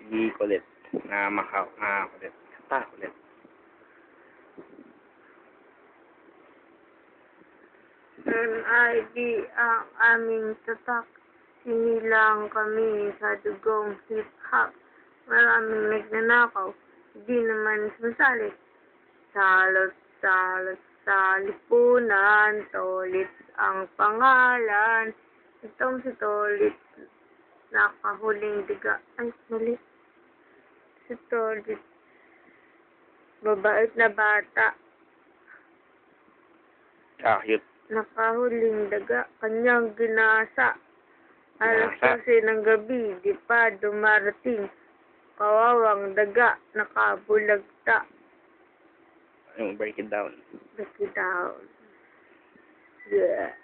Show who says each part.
Speaker 1: Hindi kulit. Kulit. Kulit.
Speaker 2: NID ang aming tatak. Sinilang kami sa dugong hip-hop. Maraming nagnanakaw. Di naman sumasalit. Salot sa lipunan. Tolit ang pangalan. Itong si Tolit. Nakahuling diga. Ay, mali. Si Tolit. Babait na bata.
Speaker 1: Cute.
Speaker 2: Nakahuling daga, kanyang ginasa. Alas
Speaker 1: Ginasa.
Speaker 2: 12 ng gabi, di pa dumarating. Kawawang daga, nakabulagta.
Speaker 1: Break it down.
Speaker 2: Break it down. Yeah.